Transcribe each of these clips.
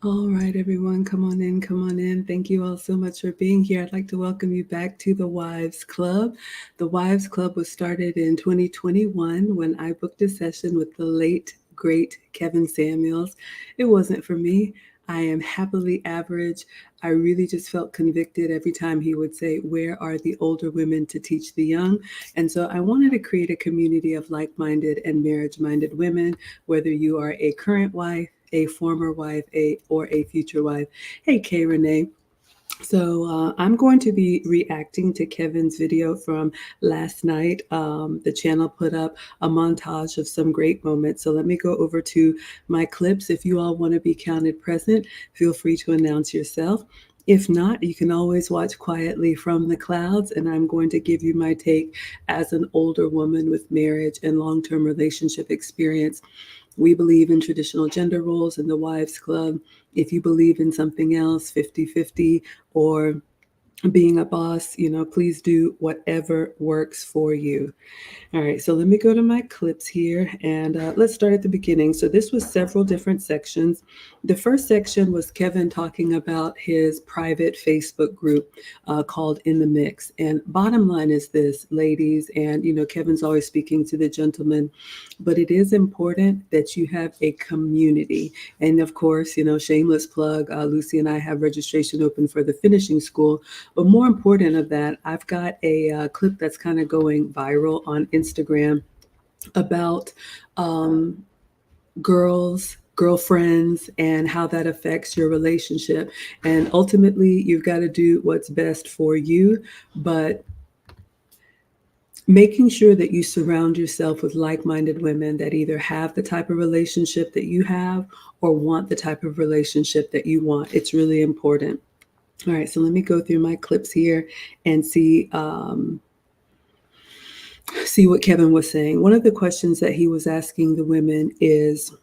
All right, everyone, come on in, come on in. Thank you all so much for being here. I'd like to welcome you back to the Wives Club. The Wives Club was started in 2021 when I booked a session with the late, great Kevin Samuels. It wasn't for me. I am happily average. I really just felt convicted every time he would say, "Where are the older women to teach the young?" And so I wanted to create a community of like minded and marriage minded women, whether you are a current wife, a former wife, or a future wife. Hey, Kay Renee. So I'm going to be reacting to Kevin's video from last night. The channel put up a montage of some great moments. So let me go over to my clips. If you all want to be counted present, feel free to announce yourself. If not, you can always watch quietly from the clouds, and I'm going to give you my take as an older woman with marriage and long-term relationship experience. We believe in traditional gender roles in the Wives Club. If you believe in something else, 50-50, or being a boss, please do whatever works for you. All right, so let me go to my clips here and let's start at the beginning. So, this was several different sections. The first section was Kevin talking about his private Facebook group called In the Mix. And bottom line is this, ladies, and Kevin's always speaking to the gentlemen, but it is important that you have a community. And of course, shameless plug, Lucy and I have registration open for the finishing school. But more important of that, I've got a clip that's kind of going viral on Instagram about um, girlfriends, and how that affects your relationship. And ultimately, you've got to do what's best for you, but making sure that you surround yourself with like minded women that either have the type of relationship that you have or want the type of relationship that you want. It's really important. All right, so let me go through my clips here and see what Kevin was saying. One of the questions that he was asking the women is,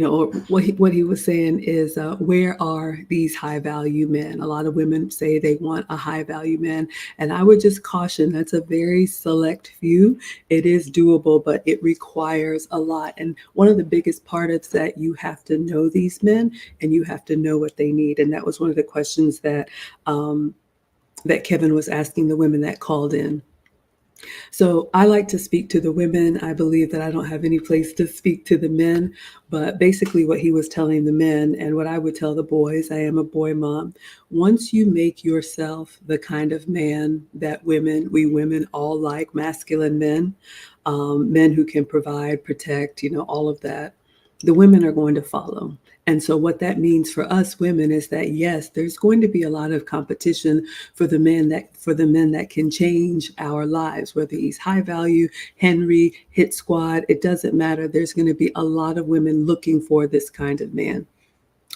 or what he was saying is, where are these high value men? A lot of women say they want a high value man, and I would just caution that's a very select few. It is doable, but it requires a lot. And one of the biggest part is that you have to know these men and you have to know what they need. And that was one of the questions that Kevin was asking the women that called in. So I like to speak to the women. I believe that I don't have any place to speak to the men, but basically what he was telling the men and what I would tell the boys, I am a boy mom. Once you make yourself the kind of man that we women all like, masculine men, men who can provide, protect, all of that, the women are going to follow. And so, what that means for us women is that yes, there's going to be a lot of competition for the men that can change our lives. Whether he's high value, Henry, hit squad, it doesn't matter. There's going to be a lot of women looking for this kind of man.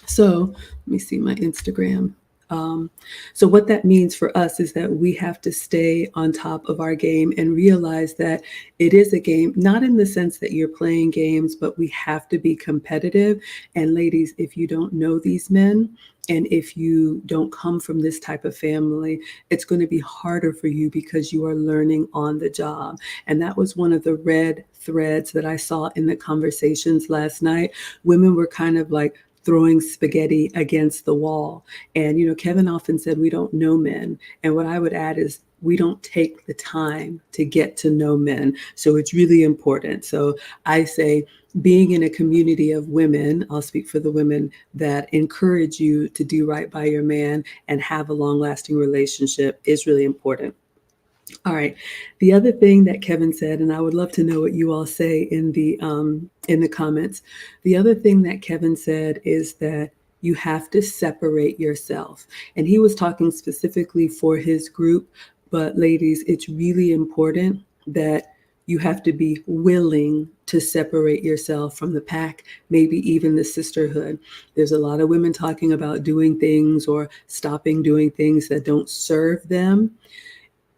So let me see my Instagram. Um, so, what that means for us is that we have to stay on top of our game and realize that it is a game, not in the sense that you're playing games, but we have to be competitive. And, ladies, if you don't know these men, and if you don't come from this type of family, it's going to be harder for you because you are learning on the job. And that was one of the red threads that I saw in the conversations last night. Women were kind of like, throwing spaghetti against the wall. And, Kevin often said, we don't know men. And what I would add is, we don't take the time to get to know men. So it's really important. So I say, being in a community of women, I'll speak for the women that encourage you to do right by your man and have a long lasting relationship is really important. All right. The other thing that Kevin said, and I would love to know what you all say in the comments. The other thing that Kevin said is that you have to separate yourself. And he was talking specifically for his group, but ladies, it's really important that you have to be willing to separate yourself from the pack, maybe even the sisterhood. There's a lot of women talking about doing things or stopping doing things that don't serve them.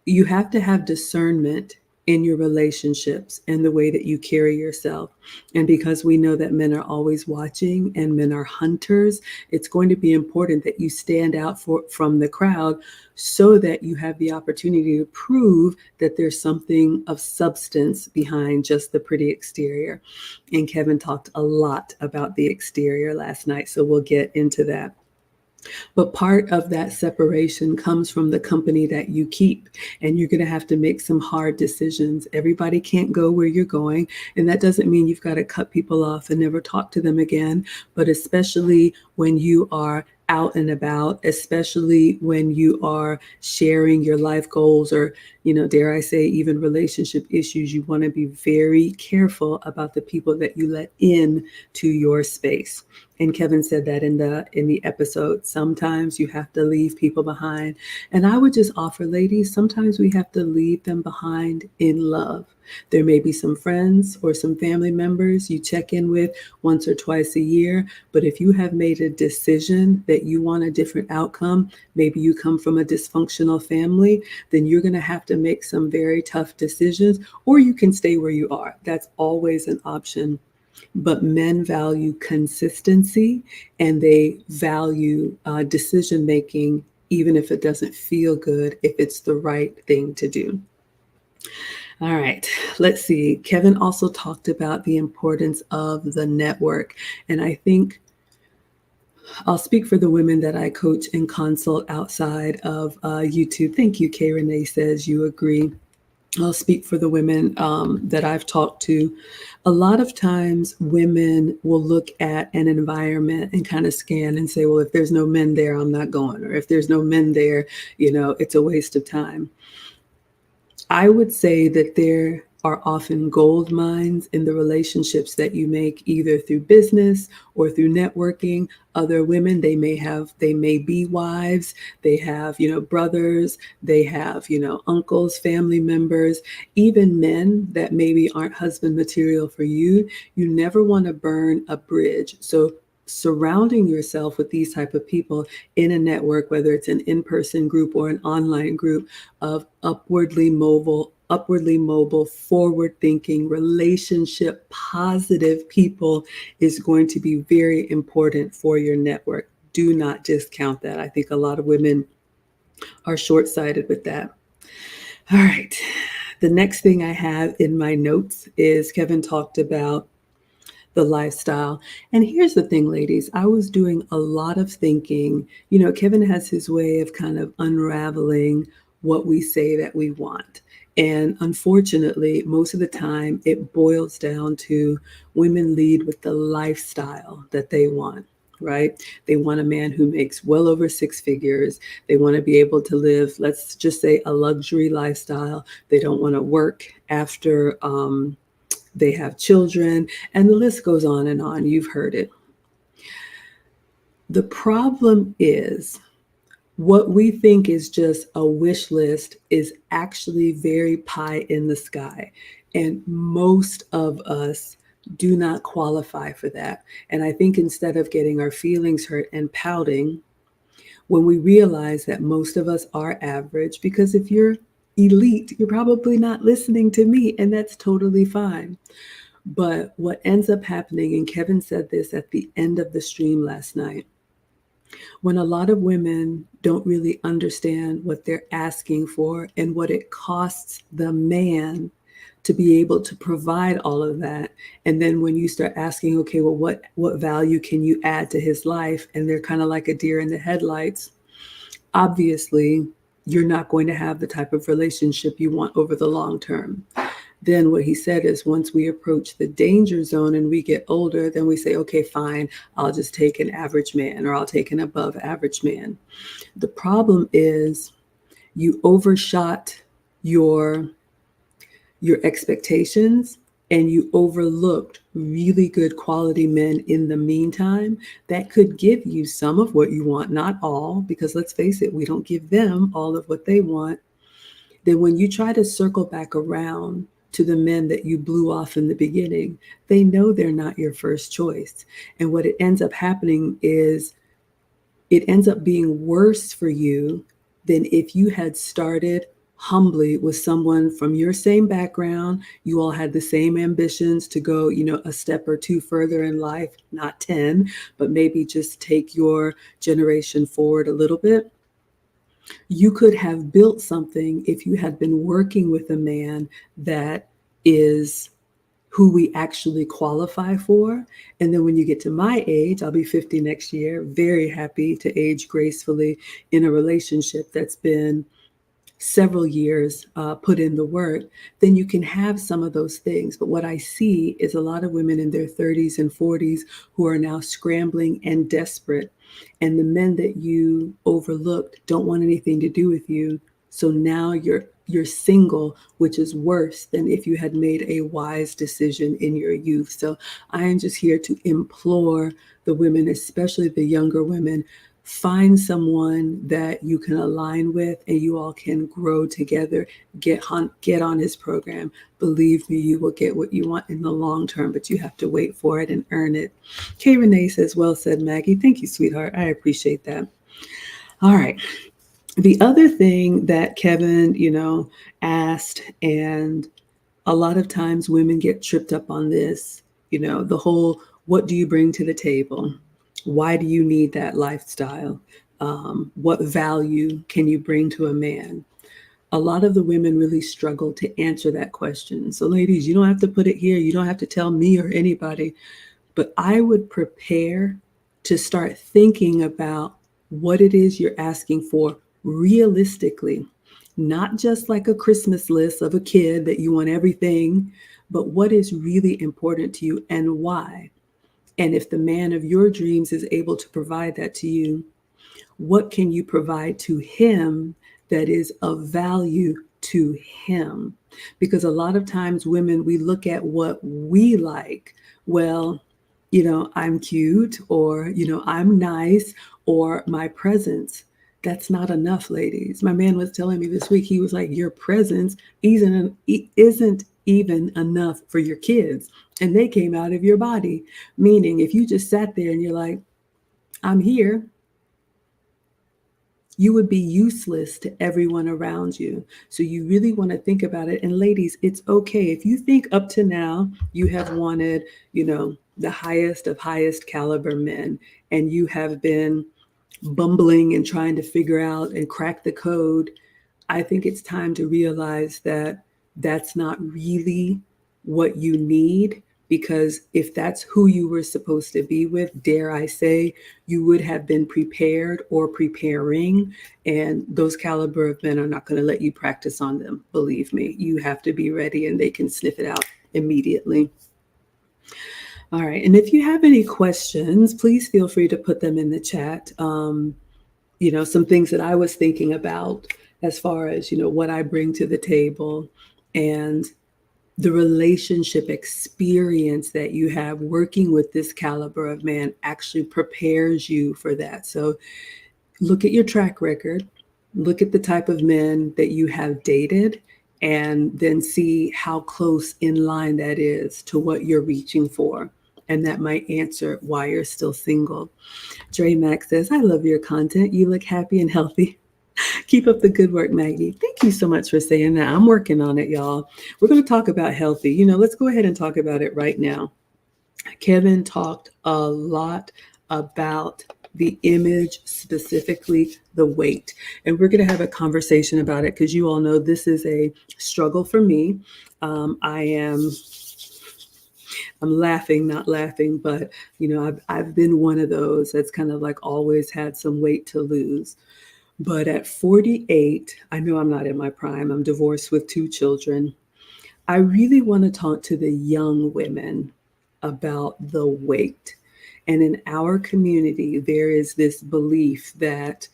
You have to have discernment in your relationships and the way that you carry yourself. And because we know that men are always watching and men are hunters, it's going to be important that you stand out from the crowd so that you have the opportunity to prove that there's something of substance behind just the pretty exterior. And Kevin talked a lot about the exterior last night, so we'll get into that. But part of that separation comes from the company that you keep. And you're going to have to make some hard decisions. Everybody can't go where you're going. And that doesn't mean you've got to cut people off and never talk to them again. But especially when you are out and about, especially when you are sharing your life goals or, dare I say, even relationship issues, you want to be very careful about the people that you let in to your space. And Kevin said that in the episode, sometimes you have to leave people behind. And I would just offer, ladies, sometimes we have to leave them behind in love. There may be some friends or some family members you check in with once or twice a year. But if you have made a decision that you want a different outcome, maybe you come from a dysfunctional family, then you're going to have to make some very tough decisions, or you can stay where you are. That's always an option. But men value consistency and they value decision making, even if it doesn't feel good, if it's the right thing to do. All right, let's see. Kevin also talked about the importance of the network. And I think I'll speak for the women that I coach and consult outside of YouTube. Thank you, Kay Renee says you agree. I'll speak for the women that I've talked to. A lot of times women will look at an environment and kind of scan and say, well, if there's no men there, I'm not going. Or if there's no men there, it's a waste of time. I would say that there are often gold mines in the relationships that you make, either through business or through networking. Other women, they may be wives, they have, brothers, they have, uncles, family members, even men that maybe aren't husband material for you. You never want to burn a bridge. So surrounding yourself with these type of people in a network, whether it's an in-person group or an online group of upwardly mobile, forward-thinking, relationship positive people is going to be very important for your network. Do not discount that. I think a lot of women are short-sighted with that. All right. The next thing I have in my notes is Kevin talked about the lifestyle. And here's the thing, ladies, I was doing a lot of thinking. Kevin has his way of kind of unraveling what we say that we want. And unfortunately, most of the time it boils down to women lead with the lifestyle that they want, right? They want a man who makes well over six figures. They want to be able to live, let's just say, a luxury lifestyle. They don't want to work after they have children, and the list goes on and on. You've heard it. The problem is what we think is just a wish list is actually very pie in the sky. And most of us do not qualify for that. And I think instead of getting our feelings hurt and pouting, when we realize that most of us are average, because if you're elite, you're probably not listening to me, and that's totally fine. But what ends up happening, and Kevin said this at the end of the stream last night, when a lot of women don't really understand what they're asking for and what it costs the man to be able to provide all of that. And then when you start asking, okay, well, what value can you add to his life? And they're kind of like a deer in the headlights. Obviously, you're not going to have the type of relationship you want over the long term. Then what he said is once we approach the danger zone and we get older, then we say, okay, fine, I'll just take an average man or I'll take an above average man. The problem is you overshot your expectations and you overlooked really good quality men in the meantime that could give you some of what you want, not all, because let's face it, we don't give them all of what they want. Then when you try to circle back around to the men that you blew off in the beginning, they know they're not your first choice. And what it ends up happening is it ends up being worse for you than if you had started humbly with someone from your same background. You all had the same ambitions to go, a step or two further in life, not 10, but maybe just take your generation forward a little bit. You could have built something if you had been working with a man that is who we actually qualify for. And then when you get to my age, I'll be 50 next year, very happy to age gracefully in a relationship that's been several years put in the work, then you can have some of those things. But what I see is a lot of women in their 30s and 40s who are now scrambling and desperate. And the men that you overlooked don't want anything to do with you. So now you're single, which is worse than if you had made a wise decision in your youth. So I am just here to implore the women, especially the younger women, find someone that you can align with and you all can grow together. Get on his program. Believe me, you will get what you want in the long term, but you have to wait for it and earn it. Kay Renee says, well said, Maggie. Thank you, sweetheart. I appreciate that. All right. The other thing that Kevin, asked, and a lot of times women get tripped up on this, the whole, what do you bring to the table? Why do you need that lifestyle? What value can you bring to a man? A lot of the women really struggle to answer that question. So, ladies, you don't have to put it here. You don't have to tell me or anybody, but I would prepare to start thinking about what it is you're asking for realistically, not just like a Christmas list of a kid that you want everything, but what is really important to you and why. And if the man of your dreams is able to provide that to you, what can you provide to him that is of value to him? Because a lot of times women, we look at what we like. Well, I'm cute, or, I'm nice, or my presence. That's not enough, ladies. My man was telling me this week, he was like, your presence isn't even enough for your kids. And they came out of your body. Meaning, if you just sat there and you're like, I'm here, you would be useless to everyone around you. So you really want to think about it. And ladies, it's okay. If you think up to now you have wanted, the highest of highest caliber men, and you have been bumbling and trying to figure out and crack the code, I think it's time to realize that that's not really what you need. Because if that's who you were supposed to be with, dare I say, you would have been prepared or preparing. And those caliber of men are not going to let you practice on them. Believe me, you have to be ready and they can sniff it out immediately. All right. And if you have any questions, please feel free to put them in the chat. Some things that I was thinking about as far as, what I bring to the table and the relationship experience that you have working with this caliber of man actually prepares you for that. So look at your track record, look at the type of men that you have dated, and then see how close in line that is to what you're reaching for. And that might answer why you're still single. Dre Max says, I love your content. You look happy and healthy. Keep up the good work, Maggie. Thank you so much for saying that. I'm working on it, y'all. We're going to talk about healthy. Let's go ahead and talk about it right now. Kevin talked a lot about the image, specifically the weight. And we're going to have a conversation about it because you all know this is a struggle for me. I'm laughing, not laughing, but I've been one of those that's kind of like always had some weight to lose. But at 48, I know I'm not in my prime. I'm divorced with 2 children. I really want to talk to the young women about the weight. And in our community, there is this belief that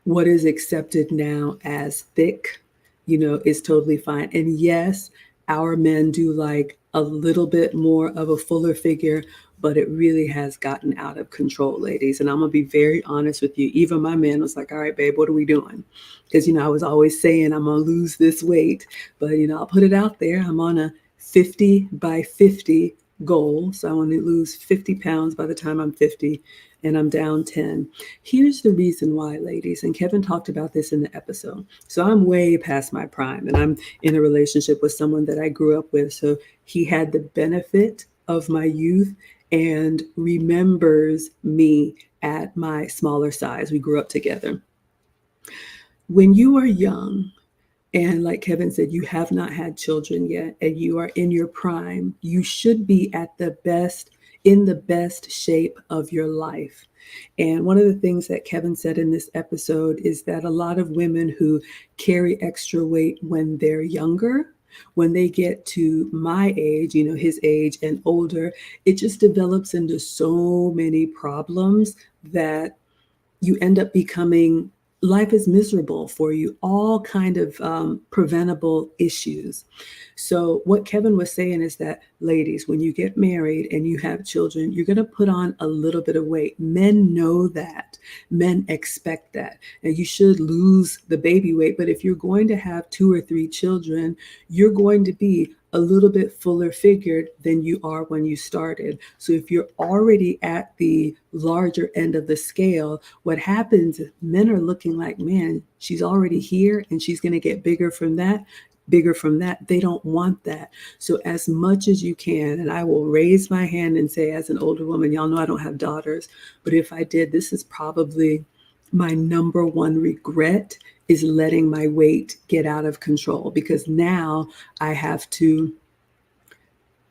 what is accepted now as thick, is totally fine. And yes, our men do like a little bit more of a fuller figure, but it really has gotten out of control, ladies. And I'm going to be very honest with you. Even my man was like, all right, babe, what are we doing? Because, I was always saying I'm going to lose this weight, but, I'll put it out there. I'm on a 50 by 50 goal. So I want to lose 50 pounds by the time I'm 50 and I'm down 10. Here's the reason why, ladies, and Kevin talked about this in the episode. So I'm way past my prime and I'm in a relationship with someone that I grew up with. So he had the benefit of my youth and remembers me at my smaller size. We grew up together. When you are young, and like Kevin said, you have not had children yet, and you are in your prime, you should be at the best, in the best shape of your life. And one of the things that Kevin said in this episode is that a lot of women who carry extra weight when they're younger, when they get to my age, his age and older, it just develops into so many problems that you end up becoming, life is miserable for you, all kind of preventable issues. So what Kevin was saying is that, ladies, when you get married and you have children, you're going to put on a little bit of weight. Men know that. Men expect that. And you should lose the baby weight. But if you're going to have 2 or 3 children, you're going to be a little bit fuller figured than you are when you started. So if you're already at the larger end of the scale, what happens is men are looking like, man, she's already here and she's going to get bigger from that, bigger from that. They don't want that. So as much as you can, and I will raise my hand and say, as an older woman, y'all know I don't have daughters, but if I did, this is probably my number one regret, is letting my weight get out of control, because now I have to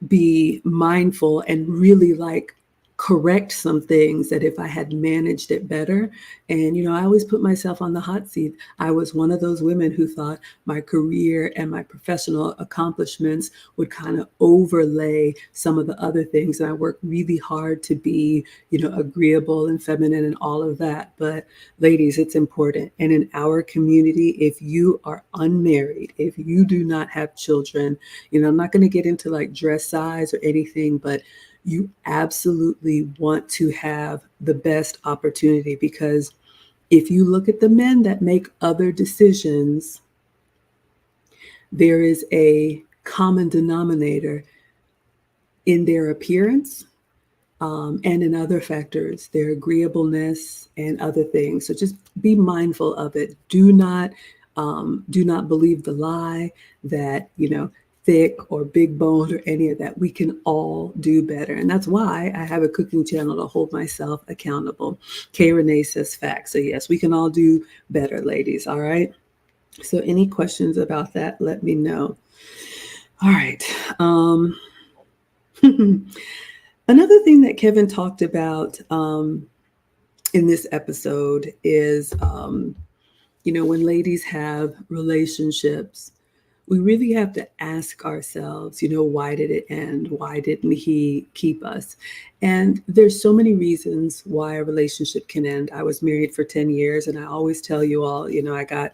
be mindful and really like correct some things that if I had managed it better. And, I always put myself on the hot seat. I was one of those women who thought my career and my professional accomplishments would kind of overlay some of the other things. And I worked really hard to be, agreeable and feminine and all of that. But ladies, it's important. And in our community, if you are unmarried, if you do not have children, I'm not going to get into like dress size or anything, but you absolutely want to have the best opportunity, because if you look at the men that make other decisions, there is a common denominator in their appearance, and in other factors, their agreeableness and other things. So just be mindful of it. Do not believe the lie that, thick or big boned or any of that. We can all do better. And that's why I have a cooking channel to hold myself accountable. K. Renee says facts. So yes, we can all do better, ladies. All right. So any questions about that, let me know. All right. Another thing that Kevin talked about in this episode is, when ladies have relationships, we really have to ask ourselves, why did it end? Why didn't he keep us? And there's so many reasons why a relationship can end. I was married for 10 years, and I always tell you all, I got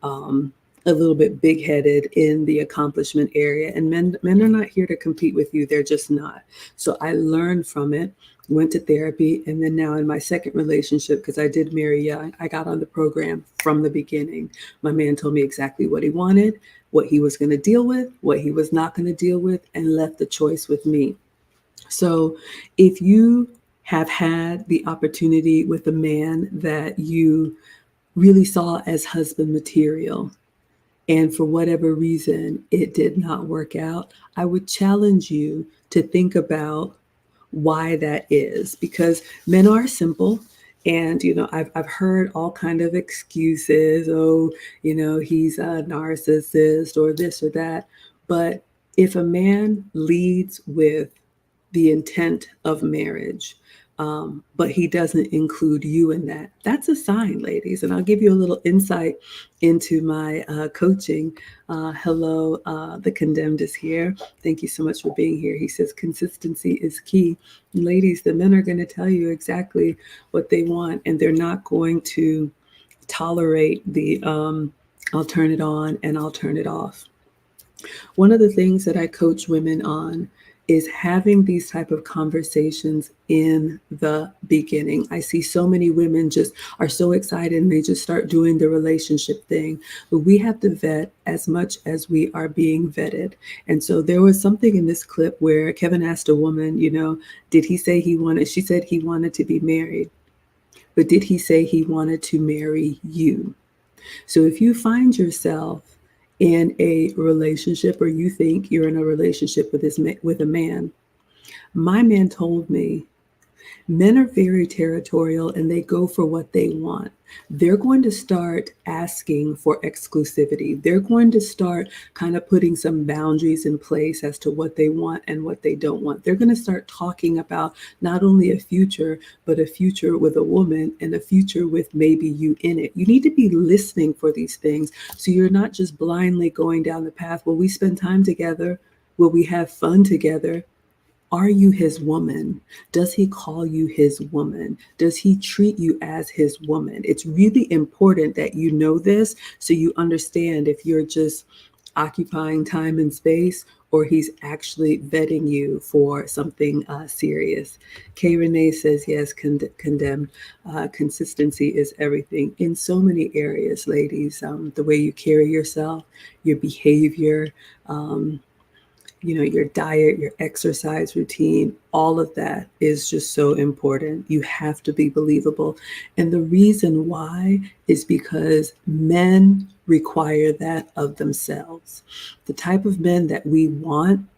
a little bit big-headed in the accomplishment area, and men are not here to compete with you. They're just not. So I learned from it, went to therapy, and then now in my second relationship, because I did marry young, I got on the program from the beginning. My man told me exactly what he wanted, what he was going to deal with, what he was not going to deal with, and left the choice with me. So if you have had the opportunity with a man that you really saw as husband material, and for whatever reason it did not work out, I would challenge you to think about why that is, because men are simple. And, I've heard all kind of excuses. Oh, he's a narcissist or this or that. But if a man leads with the intent of marriage, but he doesn't include you in that, that's a sign, ladies. And I'll give you a little insight into my coaching. Hello, the condemned is here. Thank you so much for being here. He says consistency is key. Ladies, the men are going to tell you exactly what they want, and they're not going to tolerate the I'll turn it on and I'll turn it off. One of the things that I coach women on is having these type of conversations in the beginning. I see so many women just are so excited and they just start doing the relationship thing. But we have to vet as much as we are being vetted. And so there was something in this clip where Kevin asked a woman, did he say she said he wanted to be married, but did he say he wanted to marry you? So if you find yourself in a relationship, or you think you're in a relationship with a man, my man told me men are very territorial and they go for what they want. They're going to start asking for exclusivity. They're going to start kind of putting some boundaries in place as to what they want and what they don't want. They're going to start talking about not only a future, but a future with a woman and a future with maybe you in it. You need to be listening for these things so you're not just blindly going down the path. Will we spend time together? Will we have fun together? Are you his woman? Does he call you his woman? Does he treat you as his woman? It's really important that you know this so you understand if you're just occupying time and space or he's actually vetting you for something serious. Kay Renee says, yes, condemned. Consistency is everything in so many areas, ladies. The way you carry yourself, your behavior, your diet, your exercise routine, all of that is just so important. You have to be believable. And the reason why is because men require that of themselves. The type of men that we want,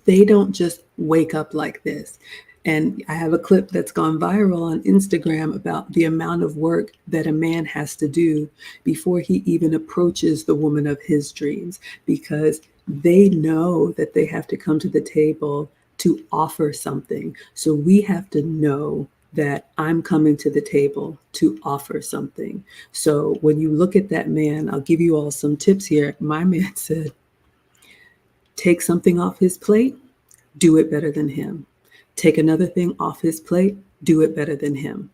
they don't just wake up like this. And I have a clip that's gone viral on Instagram about the amount of work that a man has to do before he even approaches the woman of his dreams, because they know that they have to come to the table to offer something. So we have to know that I'm coming to the table to offer something. So when you look at that man, I'll give you all some tips here. My man said, take something off his plate, do it better than him. Take another thing off his plate, do it better than him.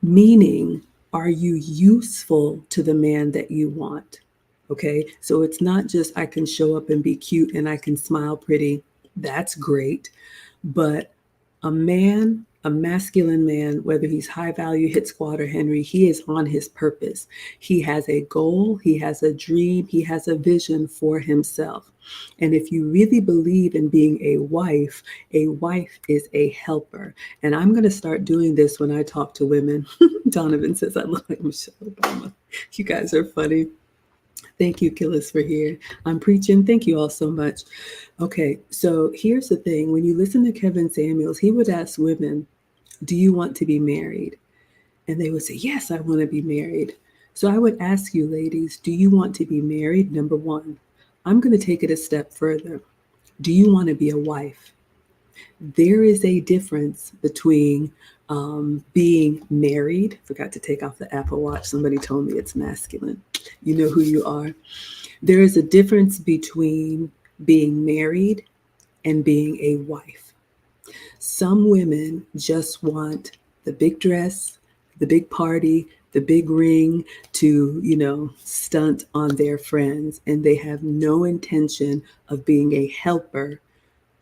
Meaning, are you useful to the man that you want? Okay, so it's not just I can show up and be cute and I can smile pretty. That's great. But a masculine man, whether he's high value, hit squad, or Henry, he is on his purpose. He has a goal, he has a dream, he has a vision for himself. And if you really believe in being a wife is a helper. And I'm going to start doing this when I talk to women. Donovan says I look like Michelle Obama. You guys are funny. Thank you, Killis, for here. I'm preaching. Thank you all so much. Okay, so here's the thing. When you listen to Kevin Samuels, he would ask women, do you want to be married? And they would say, yes, I want to be married. So I would ask you, ladies, do you want to be married? Number one. I'm going to take it a step further. Do you want to be a wife? There is a difference between being married. Forgot to take off the Apple Watch. Somebody told me it's masculine. You know who you are. There is a difference between being married and being a wife. Some women just want the big dress, the big party, the big ring to, stunt on their friends, and they have no intention of being a helper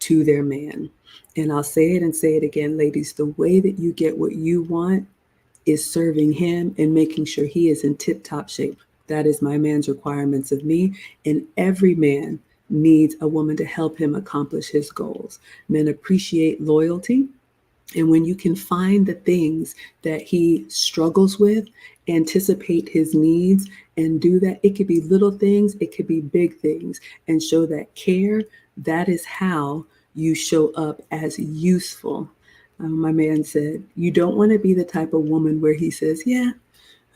to their man. And I'll say it and say it again, ladies, the way that you get what you want is serving him and making sure he is in tip-top shape. That is my man's requirements of me, and every man needs a woman to help him accomplish his goals. Men appreciate loyalty. And when you can find the things that he struggles with, anticipate his needs, and do that, it could be little things, it could be big things, and show that care, that is how you show up as useful. My man said, you don't want to be the type of woman where he says, yeah,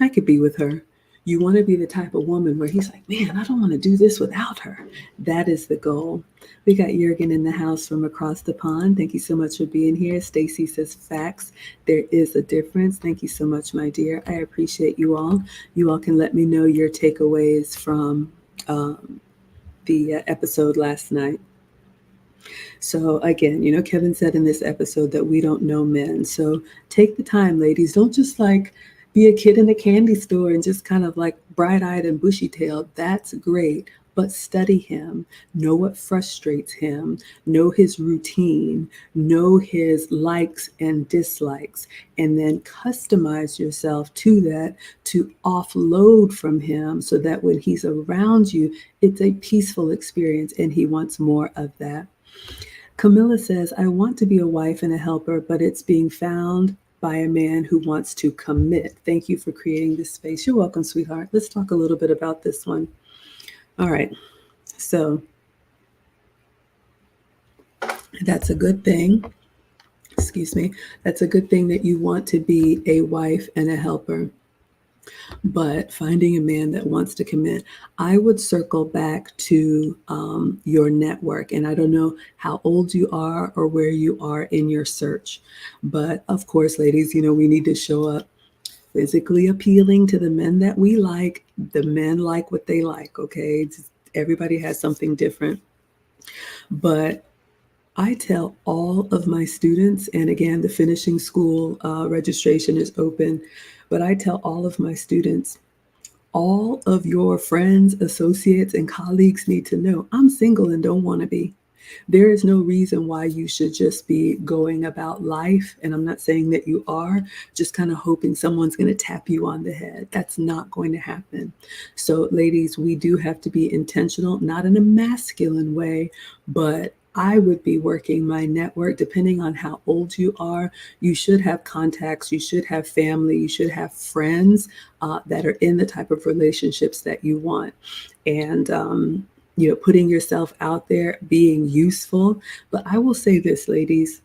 I could be with her. You want to be the type of woman where he's like, man, I don't want to do this without her. That is the goal. We got Jurgen in the house from across the pond. Thank you so much for being here. Stacy says facts. There is a difference. Thank you so much, my dear. I appreciate you all. You all can let me know your takeaways from the episode last night. So again, Kevin said in this episode that we don't know men. So take the time, ladies. Don't just be a kid in a candy store and just kind of bright-eyed and bushy-tailed. That's great. but study him, know what frustrates him, know his routine, know his likes and dislikes, and then customize yourself to that to offload from him so that when he's around you, it's a peaceful experience and he wants more of that. Camilla says, I want to be a wife and a helper, but it's being found by a man who wants to commit. Thank you for creating this space. You're welcome, sweetheart. Let's talk a little bit about this one. All right. So that's a good thing. Excuse me. That's a good thing that you want to be a wife and a helper. But finding a man that wants to commit, I would circle back to your network. And I don't know how old you are or where you are in your search. But of course, ladies, we need to show up physically appealing to the men that we like. The men like what they like, okay? Everybody has something different. But I tell all of my students, and again, the finishing school registration is open, but I tell all of my students, all of your friends, associates, and colleagues need to know I'm single and don't want to be. There is no reason why you should just be going about life. And I'm not saying that you are, just kind of hoping someone's going to tap you on the head. That's not going to happen. So, ladies, we do have to be intentional, not in a masculine way, but I would be working my network depending on how old you are. You should have contacts, you should have family, you should have friends that are in the type of relationships that you want. And, putting yourself out there, being useful. But I will say this, ladies,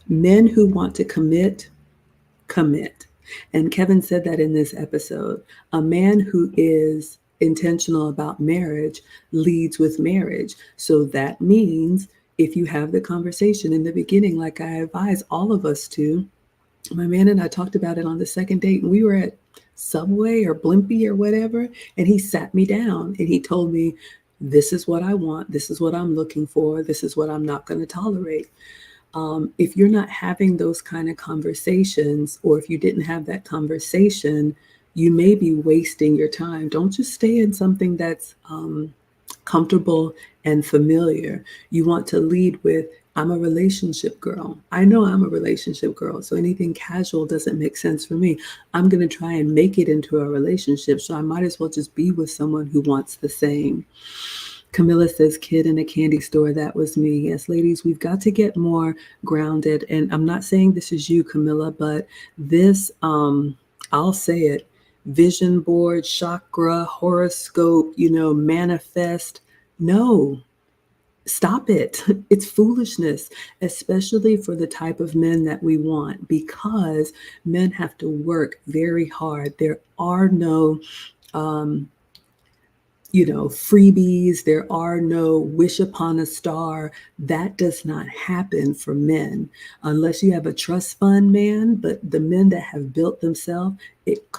men who want to commit, commit. And Kevin said that in this episode. A man who is intentional about marriage leads with marriage. So that means if you have the conversation in the beginning, like I advise all of us to, my man and I talked about it on the second date, and we were at Subway or Blimpie or whatever, and he sat me down and he told me, this is what I want, this is what I'm looking for, this is what I'm not going to tolerate. If you're not having those kind of conversations, or if you didn't have that conversation, you may be wasting your time. Don't just stay in something that's comfortable and familiar. You want to lead with, I'm a relationship girl. I know I'm a relationship girl, so anything casual doesn't make sense for me. I'm going to try and make it into a relationship, so I might as well just be with someone who wants the same. Camilla says, kid in a candy store, that was me. Yes, ladies, we've got to get more grounded. And I'm not saying this is you, Camilla, but this, I'll say it, vision board, chakra, horoscope, manifest. No, stop it. It's foolishness, especially for the type of men that we want, because men have to work very hard. There are no, freebies. There are no wish upon a star. That does not happen for men unless you have a trust fund man. But the men that have built themselves, it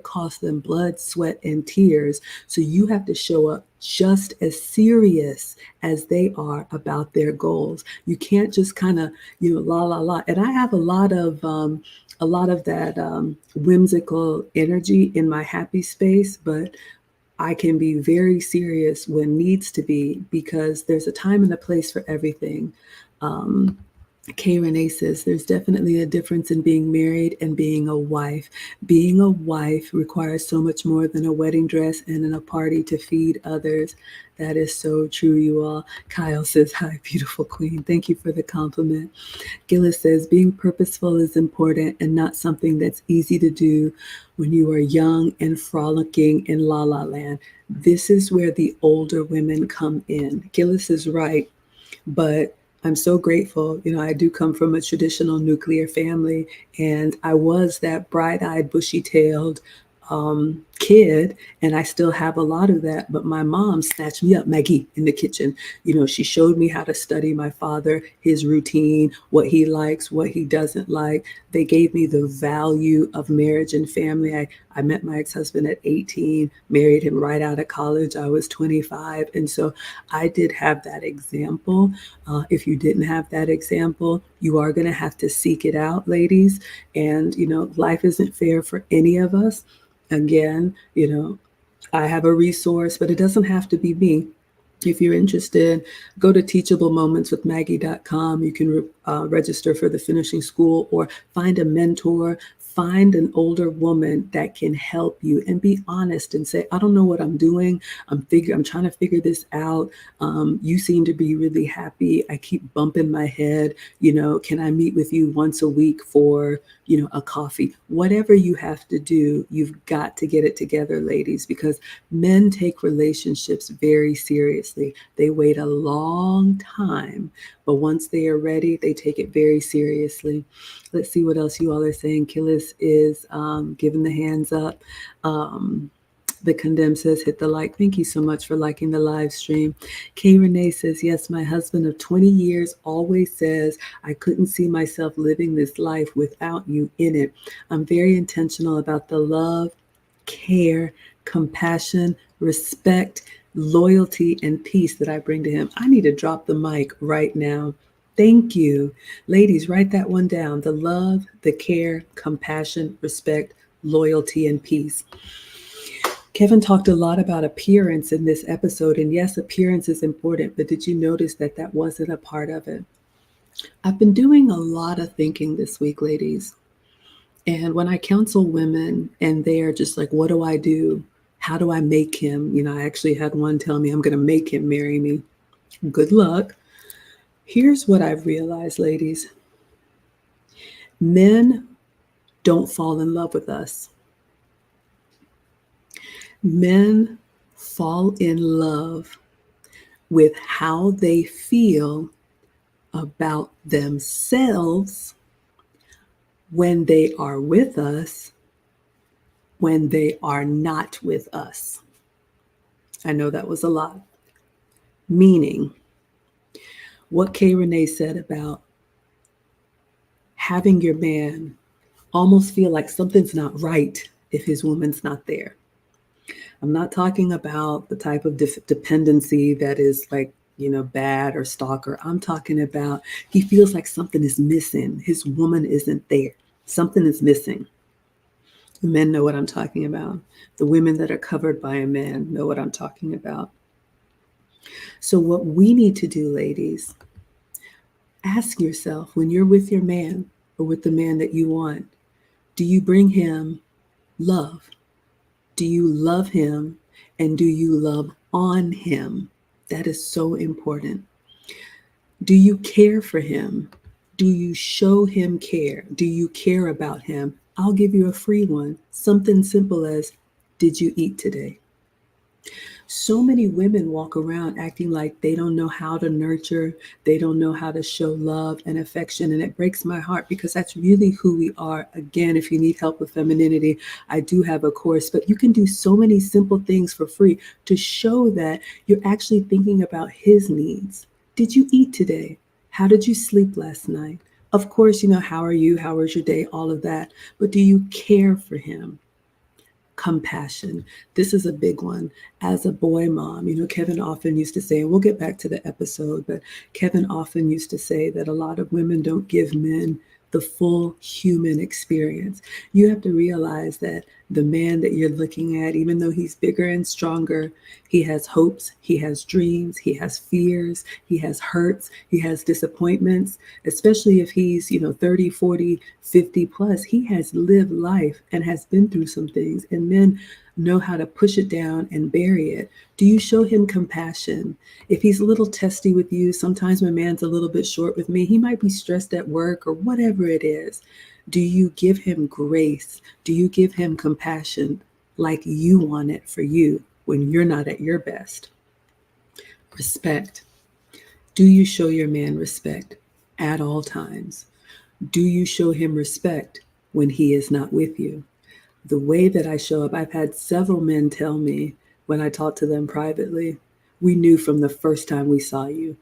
cost them blood, sweat, and tears. So you have to show up just as serious as they are about their goals. You can't just kind of, la, la, la. And I have a lot of that whimsical energy in my happy space, but I can be very serious when needs to be, because there's a time and a place for everything. Kay Renee says, there's definitely a difference in being married and being a wife. Being a wife requires so much more than a wedding dress and a party to feed others. That is so true, you all. Kyle says, hi, beautiful queen. Thank you for the compliment. Gillis says, being purposeful is important and not something that's easy to do when you are young and frolicking in la la land. This is where the older women come in. Gillis is right, but I'm so grateful. I do come from a traditional nuclear family, and I was that bright-eyed, bushy-tailed kid, and I still have a lot of that. But my mom snatched me up, Maggie, in the kitchen. She showed me how to study my father, his routine, what he likes, what he doesn't like. They gave me the value of marriage and family. I met my ex-husband at 18, married him right out of college. I was 25. And so I did have that example. If you didn't have that example, you are going to have to seek it out, ladies. And, life isn't fair for any of us. Again, I have a resource, but it doesn't have to be me. If you're interested, go to teachablemomentswithmaggie.com. You can register for the finishing school or find a mentor, find an older woman that can help you and be honest and say, I don't know what I'm doing. I'm trying to figure this out. You seem to be really happy. I keep bumping my head. Can I meet with you once a week for, a coffee? Whatever you have to do, you've got to get it together, ladies, because men take relationships very seriously. They wait a long time, but once they are ready, they take it very seriously. Let's see what else you all are saying. Killis is giving the hands up. The Condemn says, hit the like. Thank you so much for liking the live stream. Kay Renee says, yes, my husband of 20 years always says, I couldn't see myself living this life without you in it. I'm very intentional about the love, care, compassion, respect, loyalty, and peace that I bring to him. I need to drop the mic right now. Thank you. Ladies, write that one down. The love, the care, compassion, respect, loyalty, and peace. Kevin talked a lot about appearance in this episode, and yes, appearance is important, but did you notice that that wasn't a part of it? I've been doing a lot of thinking this week, ladies. And when I counsel women and they are just like, what do I do? How do I make him? I actually had one tell me, I'm going to make him marry me. Good luck. Here's what I've realized, ladies. Men don't fall in love with us. Men fall in love with how they feel about themselves when they are with us, when they are not with us. I know that was a lot. Meaning, what Kay Renee said about having your man almost feel like something's not right if his woman's not there. I'm not talking about the type of dependency that is like, bad or stalker. I'm talking about he feels like something is missing. His woman isn't there. Something is missing. The men know what I'm talking about. The women that are covered by a man know what I'm talking about. So what we need to do, ladies, ask yourself when you're with your man or with the man that you want, do you bring him love? Do you love him and do you love on him? That is so important. Do you care for him? Do you show him care? Do you care about him? I'll give you a free one. Something simple as, did you eat today? So many women walk around acting like they don't know how to nurture. They don't know how to show love and affection. And it breaks my heart because that's really who we are. Again, if you need help with femininity, I do have a course, but you can do so many simple things for free to show that you're actually thinking about his needs. Did you eat today? How did you sleep last night? Of course, how are you? How was your day? All of that. But do you care for him? Compassion. This is a big one. As a boy mom, Kevin often used to say, and we'll get back to the episode, but Kevin often used to say that a lot of women don't give men the full human experience. You have to realize that the man that you're looking at, even though he's bigger and stronger, he has hopes, he has dreams, he has fears, he has hurts, he has disappointments, especially if he's, 30, 40, 50 plus. He has lived life and has been through some things, and men know how to push it down and bury it. Do you show him compassion? If he's a little testy with you, sometimes my man's a little bit short with me, he might be stressed at work or whatever it is. Do you give him grace? Do you give him compassion like you want it for you when you're not at your best? Respect. Do you show your man respect at all times? Do you show him respect when he is not with you? The way that I show up, I've had several men tell me when I talk to them privately, we knew from the first time we saw you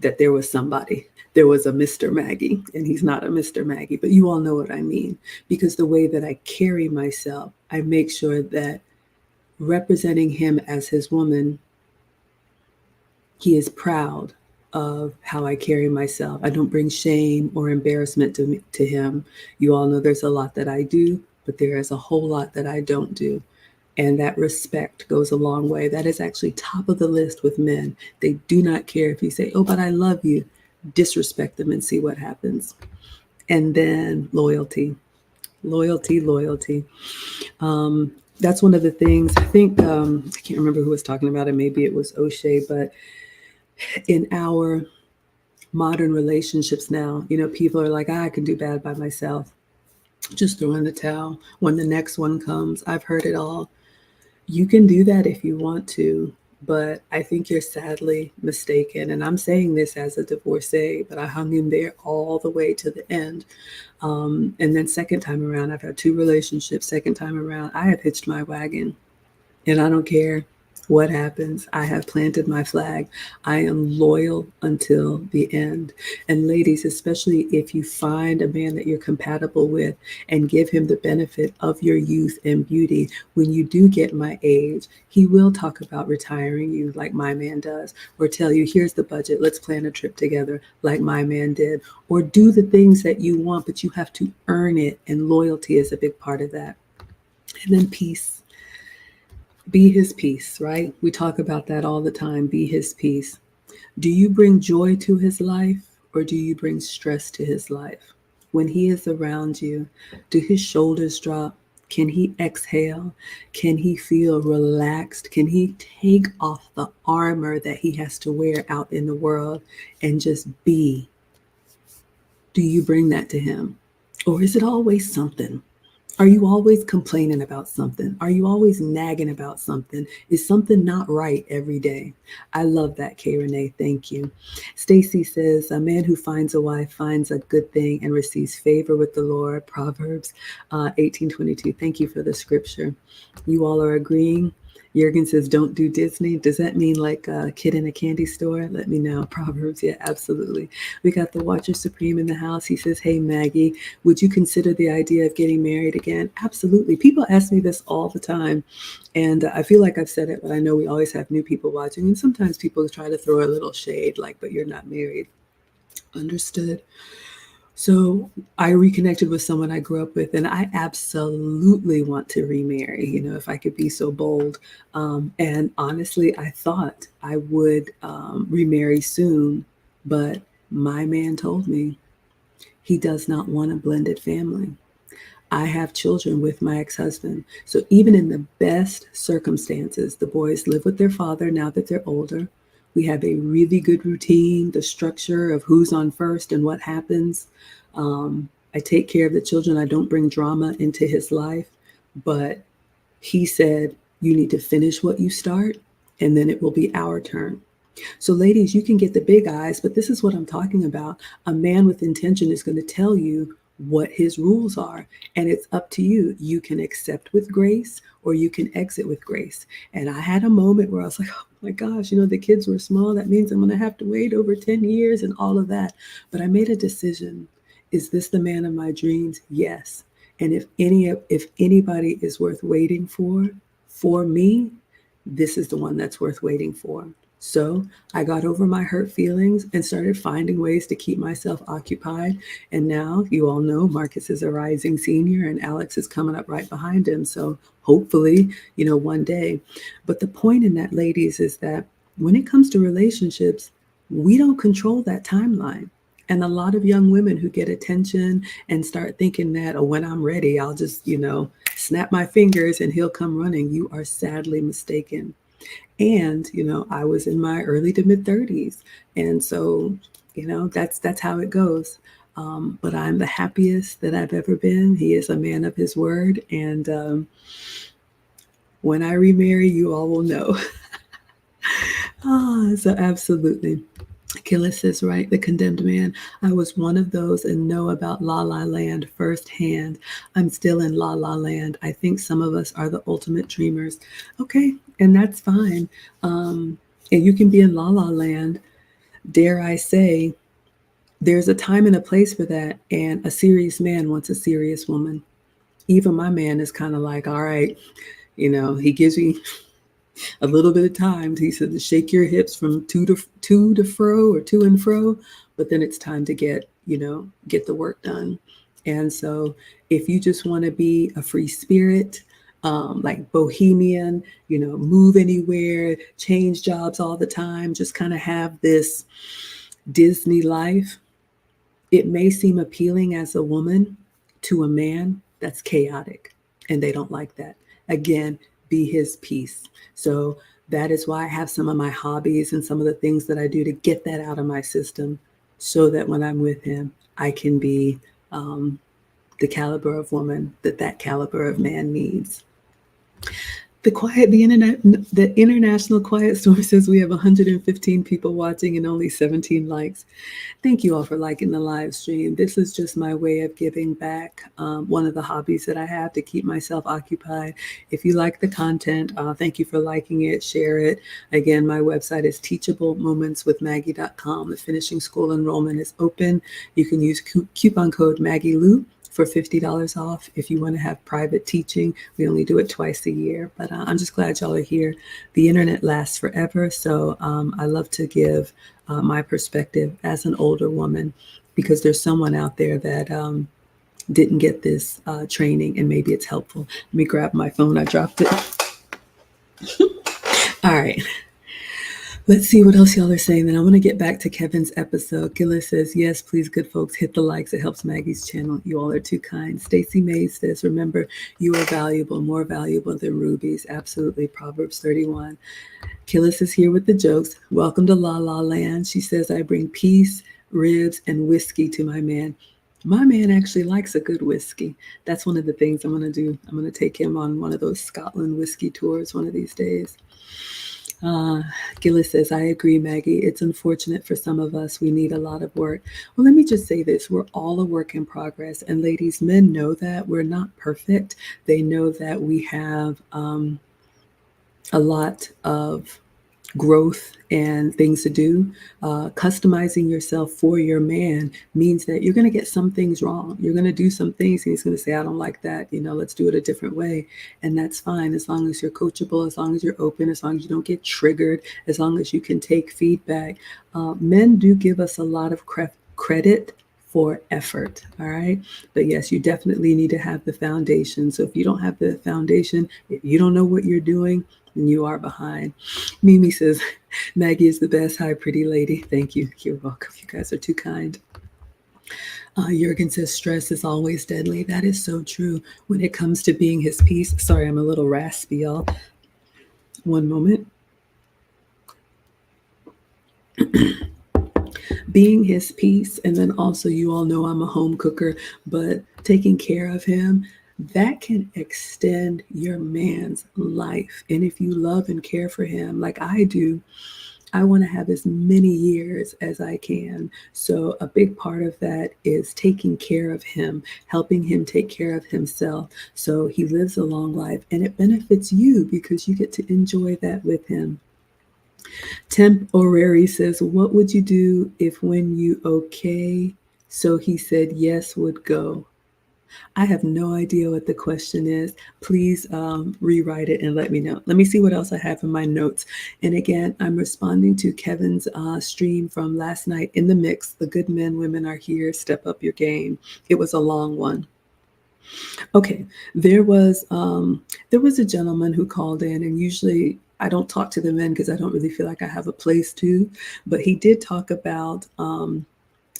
that there was somebody. There was a Mr. Maggie, and he's not a Mr. Maggie, but you all know what I mean. Because the way that I carry myself, I make sure that representing him as his woman, he is proud of how I carry myself. I don't bring shame or embarrassment to him. You all know there's a lot that I do, but there is a whole lot that I don't do. And that respect goes a long way. That is actually top of the list with men. They do not care if you say, oh, but I love you. Disrespect them and see what happens. And then loyalty, loyalty, loyalty. Um, that's one of the things I think, I can't remember who was talking about it. Maybe it was O'Shea, but in our modern relationships now, people are like, I can do bad by myself. Just throw in the towel when the next one comes. I've heard it all. You can do that if you want to, but I think you're sadly mistaken. And I'm saying this as a divorcee, but I hung in there all the way to the end. And then second time around, I've had two relationships. Second time around, I have hitched my wagon. And I don't care what happens. I have planted my flag. I am loyal until the end. And ladies, especially if you find a man that you're compatible with and give him the benefit of your youth and beauty, when you do get my age, he will talk about retiring you like my man does, or tell you, here's the budget, let's plan a trip together like my man did, or do the things that you want, but you have to earn it. And loyalty is a big part of that. And then peace. Be his peace, right? We talk about that all the time. Be his peace. Do you bring joy to his life or do you bring stress to his life? When he is around you, do his shoulders drop? Can he exhale? Can he feel relaxed? Can he take off the armor that he has to wear out in the world and just be? Do you bring that to him? Or is it always something? Are you always complaining about something? Are you always nagging about something? Is something not right every day? I love that, K. Renee. Thank you. Stacy says, a man who finds a wife finds a good thing and receives favor with the Lord. Proverbs 18:22. Thank you for the scripture. You all are agreeing. Jurgen says, don't do Disney. Does that mean like a kid in a candy store? Let me know. Proverbs, yeah, absolutely. We got the Watcher Supreme in the house. He says, hey, Maggie, would you consider the idea of getting married again? Absolutely. People ask me this all the time. And I feel like I've said it, but I know we always have new people watching. And sometimes people try to throw a little shade, like, but you're not married. Understood. So I reconnected with someone I grew up with, and I absolutely want to remarry, if I could be so bold. And honestly, I thought I would remarry soon, but my man told me he does not want a blended family. I have children with my ex-husband. So even in the best circumstances, the boys live with their father now that they're older. We have a really good routine, the structure of who's on first and what happens. I take care of the children. I don't bring drama into his life. But he said, you need to finish what you start, and then it will be our turn. So ladies, you can get the big eyes, but this is what I'm talking about. A man with intention is going to tell you what his rules are, and it's up to you. You can accept with grace or you can exit with grace. And I had a moment where I was like, oh my gosh, the kids were small. That means I'm going to have to wait over 10 years and all of that. But I made a decision. Is this the man of my dreams? Yes. And if anybody is worth waiting for me, this is the one that's worth waiting for. So I got over my hurt feelings and started finding ways to keep myself occupied. And now you all know Marcus is a rising senior and Alex is coming up right behind him. So hopefully, one day. But the point in that, ladies, is that when it comes to relationships, we don't control that timeline. And a lot of young women who get attention and start thinking that, oh, when I'm ready, I'll just, snap my fingers and he'll come running. You are sadly mistaken. And, I was in my early to mid 30s. And so, that's how it goes. But I'm the happiest that I've ever been. He is a man of his word. And when I remarry, you all will know. So absolutely. Killa says, right, the condemned man. I was one of those and know about La La Land firsthand. I'm still in La La Land. I think some of us are the ultimate dreamers. Okay, and that's fine. And you can be in La La Land. Dare I say, there's a time and a place for that. And a serious man wants a serious woman. Even my man is kind of like, all right, he gives me a little bit of time. He said to shake your hips from to fro or to and fro, but then it's time to get the work done. And so if you just want to be a free spirit, like bohemian, move anywhere, change jobs all the time, just kind of have this Disney life. It may seem appealing as a woman to a man that's chaotic, and they don't like that. Again, be his peace. So that is why I have some of my hobbies and some of the things that I do to get that out of my system, so that when I'm with him, I can be the caliber of woman that caliber of man needs. The international quiet storm says we have 115 people watching and only 17 likes. Thank you all for liking the live stream. This is just my way of giving back. One of the hobbies that I have to keep myself occupied. If you like the content, thank you for liking it, share it. Again, my website is teachablemomentswithmaggie.com. The finishing school enrollment is open. You can use coupon code MaggieLou for $50 off if you want to have private teaching. We only do it twice a year, but I'm just glad y'all are here. The internet lasts forever, so I love to give my perspective as an older woman, because there's someone out there that didn't get this training, and maybe it's helpful. Let me grab my phone. I dropped it. All right. Let's see what else y'all are saying. Then I want to get back to Kevin's episode. Gillis says, yes, please, good folks, hit the likes. It helps Maggie's channel. You all are too kind. Stacy Mays says, remember, you are valuable, more valuable than rubies. Absolutely. Proverbs 31. Gillis is here with the jokes. Welcome to La La Land. She says, I bring peace, ribs, and whiskey to my man. My man actually likes a good whiskey. That's one of the things I'm going to do. I'm going to take him on one of those Scotland whiskey tours one of these days. Gillis says, I agree, Maggie. It's unfortunate for some of us. We need a lot of work. Well, let me just say this. We're all a work in progress. And ladies, men know that. We're not perfect. They know that we have a lot of growth and things to do. Customizing yourself for your man means that you're going to get some things wrong. You're going to do some things and he's going to say, I don't like that. Let's do it a different way. And that's fine, as long as you're coachable, as long as you're open, as long as you don't get triggered, as long as you can take feedback. Men do give us a lot of credit for effort. All right. But yes, you definitely need to have the foundation. So if you don't have the foundation, if you don't know what you're doing, then you are behind. Mimi says, Maggie is the best. Hi, pretty lady. Thank you. You're welcome. You guys are too kind. Jurgen says, stress is always deadly. That is so true when it comes to being his peace. Sorry, I'm a little raspy, y'all. One moment. Being his peace, and then also, you all know I'm a home cooker, but taking care of him, that can extend your man's life. And if you love and care for him like I do, I want to have as many years as I can. So a big part of that is taking care of him, helping him take care of himself so he lives a long life, and it benefits you because you get to enjoy that with him. Temp O'Reilly says, what would you do if when you okay, so he said yes would go? I have no idea what the question is. Please rewrite it and let me know. Let me see what else I have in my notes. And again, I'm responding to Kevin's stream from last night in the mix. The good men, women are here. Step up your game. It was a long one. Okay, there was a gentleman who called in, and usually I don't talk to the men because I don't really feel like I have a place to, but he did talk about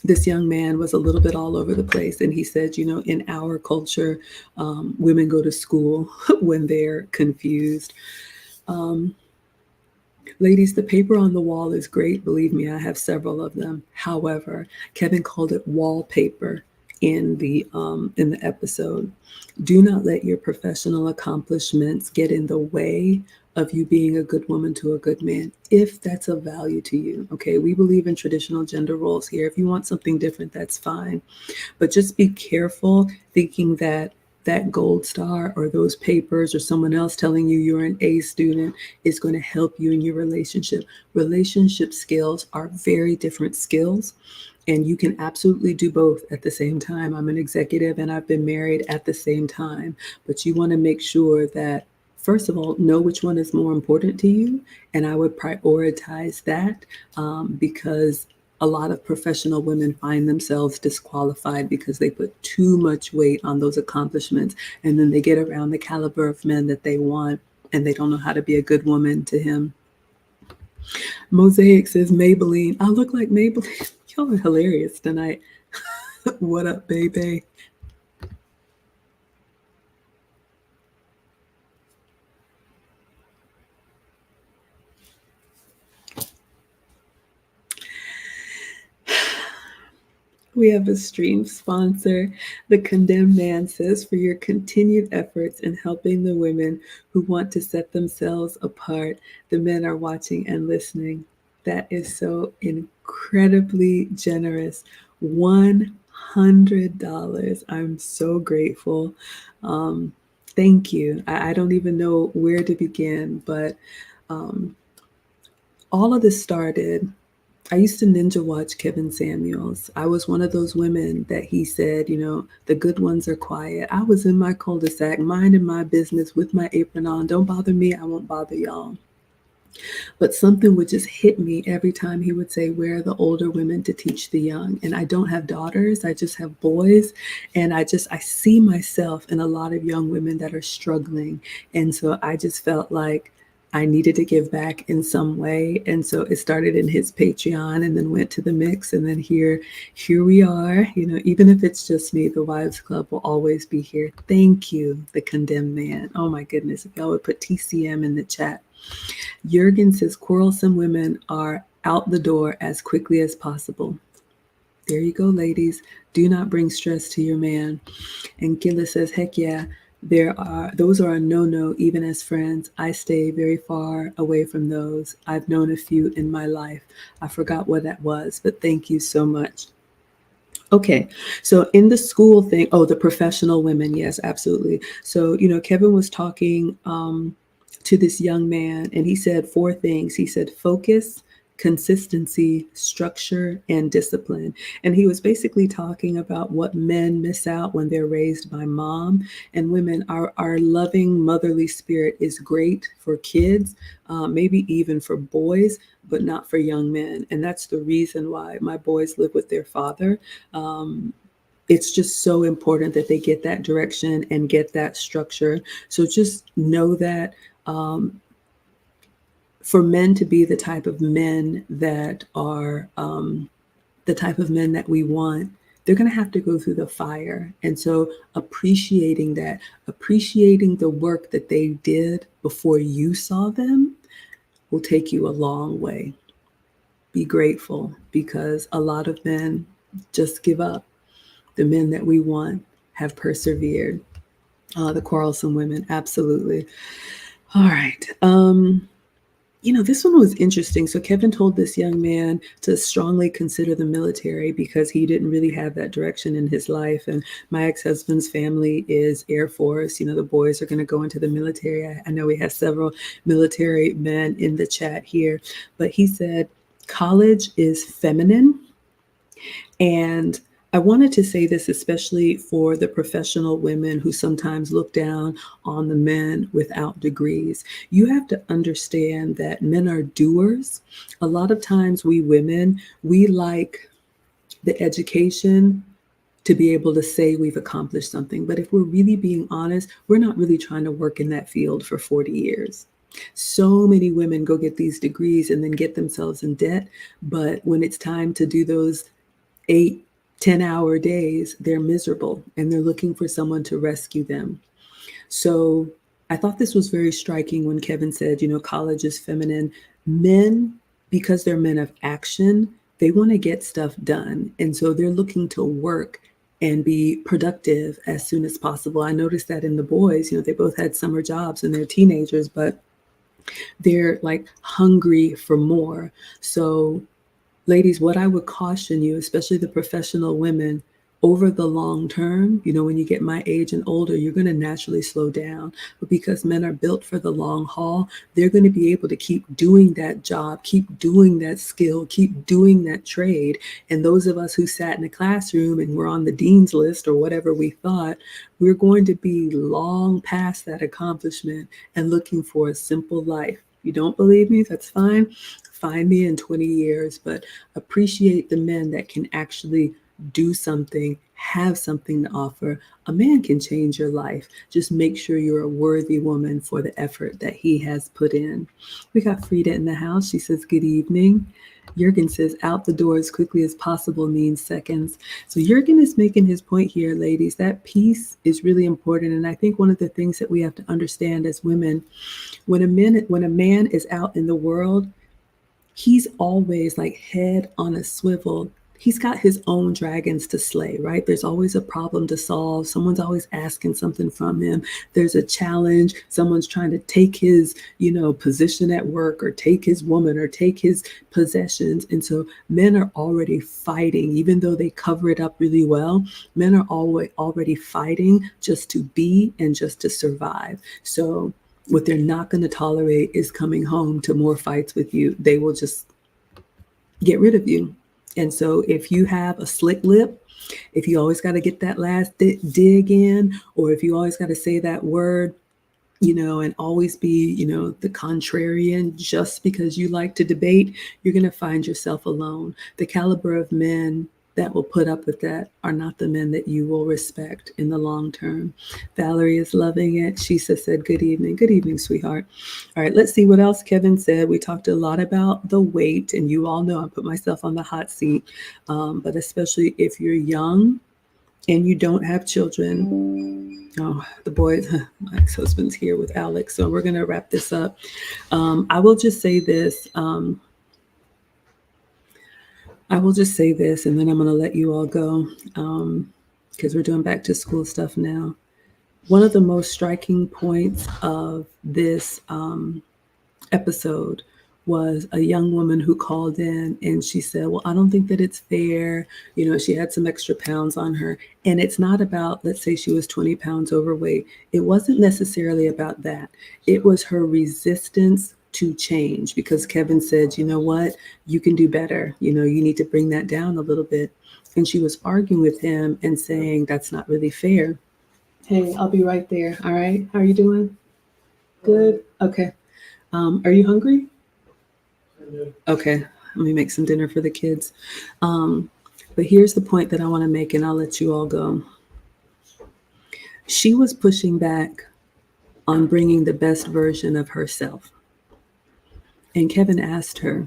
this young man was a little bit all over the place. And he said, in our culture, women go to school when they're confused. Ladies, the paper on the wall is great. Believe me, I have several of them. However, Kevin called it wallpaper in the episode. Do not let your professional accomplishments get in the way of you being a good woman to a good man, if that's of value to you. Okay, we believe in traditional gender roles here. If you want something different, that's fine. But just be careful thinking that gold star or those papers or someone else telling you you're an A student is going to help you in your relationship. Relationship skills are very different skills, and you can absolutely do both at the same time. I'm an executive and I've been married at the same time, but you want to make sure that, first of all, know which one is more important to you. And I would prioritize that because a lot of professional women find themselves disqualified because they put too much weight on those accomplishments. And then they get around the caliber of men that they want, and they don't know how to be a good woman to him. Mosaic says Maybelline. I look like Maybelline. Y'all are hilarious tonight. What up, baby? We have a stream sponsor. The Condemned Man says, for your continued efforts in helping the women who want to set themselves apart, the men are watching and listening. That is so incredibly generous. $100. I'm so grateful. Thank you. I don't even know where to begin, but um, all of this started. I used to ninja watch Kevin Samuels. I was one of those women that he said, the good ones are quiet. I was in my cul-de-sac, minding my business with my apron on. Don't bother me. I won't bother y'all. But something would just hit me every time he would say, where are the older women to teach the young? And I don't have daughters. I just have boys. And I see myself in a lot of young women that are struggling. And so I just felt like I needed to give back in some way. And so it started in his Patreon and then went to the mix. And then here we are, even if it's just me, the Wives Club will always be here. Thank you, the Condemned Man. Oh my goodness. If y'all would put TCM in the chat. Jurgen says quarrelsome women are out the door as quickly as possible. There you go, ladies. Do not bring stress to your man. And Gilla says, heck yeah, those are a no-no even as friends. I stay very far away from those. I've known a few in my life. I forgot what that was, but thank you so much. Okay, so in the school thing, the professional women, yes, absolutely. So, Kevin was talking to this young man, and he said 4 things. He said focus, consistency, structure, and discipline. And he was basically talking about what men miss out when they're raised by mom and women. Our loving motherly spirit is great for kids, maybe even for boys, but not for young men. And that's the reason why my boys live with their father. It's just so important that they get that direction and get that structure. So just know that for men to be the type of men that are the type of men that we want, they're going to have to go through the fire. And so appreciating that, appreciating the work that they did before you saw them will take you a long way. Be grateful, because a lot of men just give up. The men that we want have persevered. The quarrelsome women, absolutely. All right. This one was interesting. So Kevin told this young man to strongly consider the military because he didn't really have that direction in his life. And my ex-husband's family is Air Force. The boys are going to go into the military. I know we have several military men in the chat here, but he said college is feminine. And I wanted to say this especially for the professional women who sometimes look down on the men without degrees. You have to understand that men are doers. A lot of times we women, we like the education to be able to say we've accomplished something. But if we're really being honest, we're not really trying to work in that field for 40 years. So many women go get these degrees and then get themselves in debt. But when it's time to do those 8-10 hour days, they're miserable and they're looking for someone to rescue them. So I thought this was very striking when Kevin said, college is feminine. Men, because they're men of action, they want to get stuff done. And so they're looking to work and be productive as soon as possible. I noticed that in the boys, they both had summer jobs and they're teenagers, but they're like hungry for more. So ladies, what I would caution you, especially the professional women, over the long term, when you get my age and older, you're going to naturally slow down. But because men are built for the long haul, they're going to be able to keep doing that job, keep doing that skill, keep doing that trade. And those of us who sat in a classroom and were on the dean's list or whatever we thought, we're going to be long past that accomplishment and looking for a simple life. You don't believe me? That's fine. Find me in 20 years, but appreciate the men that can actually do something, have something to offer. A man can change your life. Just make sure you're a worthy woman for the effort that he has put in. We got Frida in the house. She says, good evening. Jurgen says, out the door as quickly as possible means seconds. So Jurgen is making his point here, ladies. That peace is really important. And I think one of the things that we have to understand as women, when a man is out in the world, he's always like head on a swivel. He's got his own dragons to slay, right? There's always a problem to solve. Someone's always asking something from him. There's a challenge. Someone's trying to take his, position at work, or take his woman, or take his possessions. And so men are already fighting, even though they cover it up really well. Men are already fighting just to be and just to survive. So what they're not going to tolerate is coming home to more fights with you. They will just get rid of you. And so if you have a slick lip, if you always got to get that last dig in, or if you always got to say that word, and always be, the contrarian just because you like to debate, you're going to find yourself alone. The caliber of men that will put up with that are not the men that you will respect in the long term. Valerie is loving it. She said, good evening. Good evening, sweetheart. All right, let's see what else Kevin said. We talked a lot about the weight, and you all know I put myself on the hot seat, but especially if you're young and you don't have children. Oh, the boys, my ex-husband's here with Alex, so we're going to wrap this up. I will just say this, and then I'm going to let you all go, because we're doing back to school stuff now. One of the most striking points of this episode was a young woman who called in, and she said, well, I don't think that it's fair. She had some extra pounds on her, and it's not about, let's say she was 20 pounds overweight. It wasn't necessarily about that. It was her resistance to change, because Kevin said, you know what, you can do better. You need to bring that down a little bit. And she was arguing with him and saying, that's not really fair. Hey, I'll be right there. All right. How are you doing? Good. Okay. Are you hungry? Okay, let me make some dinner for the kids. But here's the point that I want to make, and I'll let you all go. She was pushing back on bringing the best version of herself. And Kevin asked her,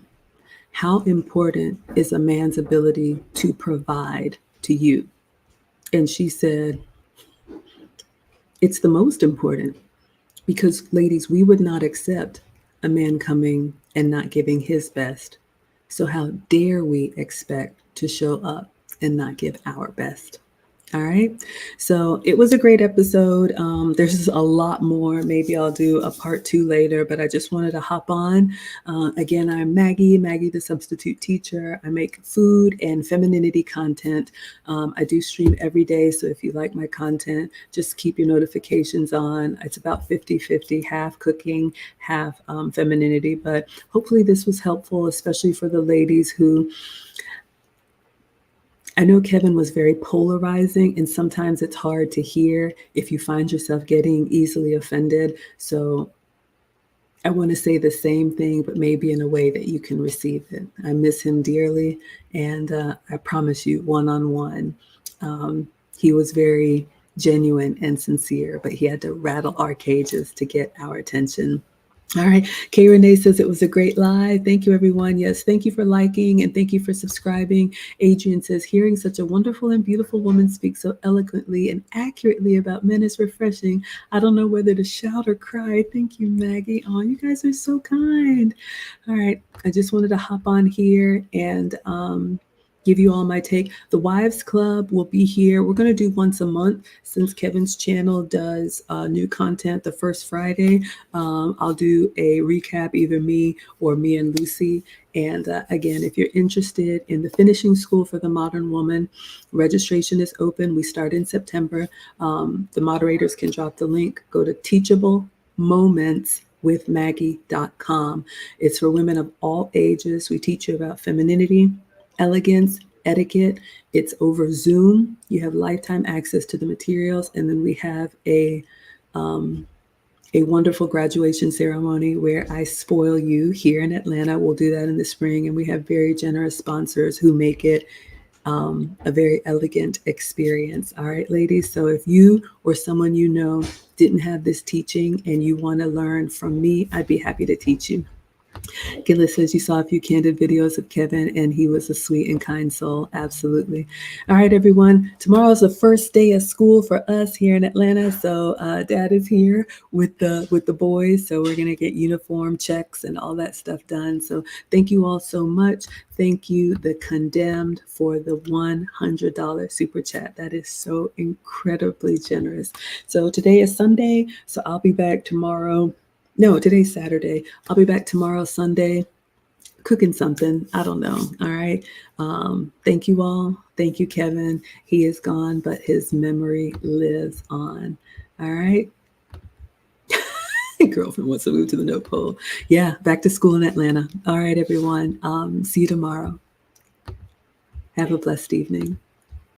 how important is a man's ability to provide to you? And she said, it's the most important, because, ladies, we would not accept a man coming and not giving his best. So how dare we expect to show up and not give our best? All right. So it was a great episode. There's a lot more. Maybe I'll do a part 2 later, but I just wanted to hop on. Again, I'm Maggie, the substitute teacher. I make food and femininity content. I do stream every day. So if you like my content, just keep your notifications on. It's about 50-50, half cooking, half femininity. But hopefully this was helpful, especially for the ladies who, I know Kevin was very polarizing, and sometimes it's hard to hear if you find yourself getting easily offended. So I want to say the same thing, but maybe in a way that you can receive it. I miss him dearly, and I promise you, one-on-one, he was very genuine and sincere, but he had to rattle our cages to get our attention. All right. Kay Renee says it was a great live. Thank you, everyone. Yes, thank you for liking, and thank you for subscribing. Adrian says, hearing such a wonderful and beautiful woman speak so eloquently and accurately about men is refreshing. I don't know whether to shout or cry. Thank you, Maggie. Oh, you guys are so kind. All right. I just wanted to hop on here and give you all my take. The Wives Club will be here. We're going to do once a month, since Kevin's channel does new content the first Friday. I'll do a recap, either me or me and Lucy. And again, if you're interested in the finishing school for the modern woman, registration is open. We start in September. The moderators can drop the link. Go to teachablemomentswithmaggie.com. It's for women of all ages. We teach you about femininity, elegance, etiquette. It's over Zoom. You have lifetime access to the materials. And then we have a a wonderful graduation ceremony where I spoil you here in Atlanta. We'll do that in the spring, and we have very generous sponsors who make it a very elegant experience. All right, ladies. So if you or someone you know didn't have this teaching and you want to learn from me, I'd be happy to teach you. Gillis says you saw a few candid videos of Kevin and he was a sweet and kind soul. Absolutely. All right, everyone. Tomorrow's the first day of school for us here in Atlanta. So Dad is here with the boys. So we're gonna get uniform checks and all that stuff done. So thank you all so much. Thank you, The Condemned, for the $100 super chat. That is so incredibly generous. So today is Sunday. So I'll be back tomorrow. No, today's Saturday. I'll be back tomorrow, Sunday, cooking something. I don't know. All right. Thank you all. Thank you, Kevin. He is gone, but his memory lives on. All right. Girlfriend wants to move to the North Pole. Yeah, back to school in Atlanta. All right, everyone. See you tomorrow. Have a blessed evening.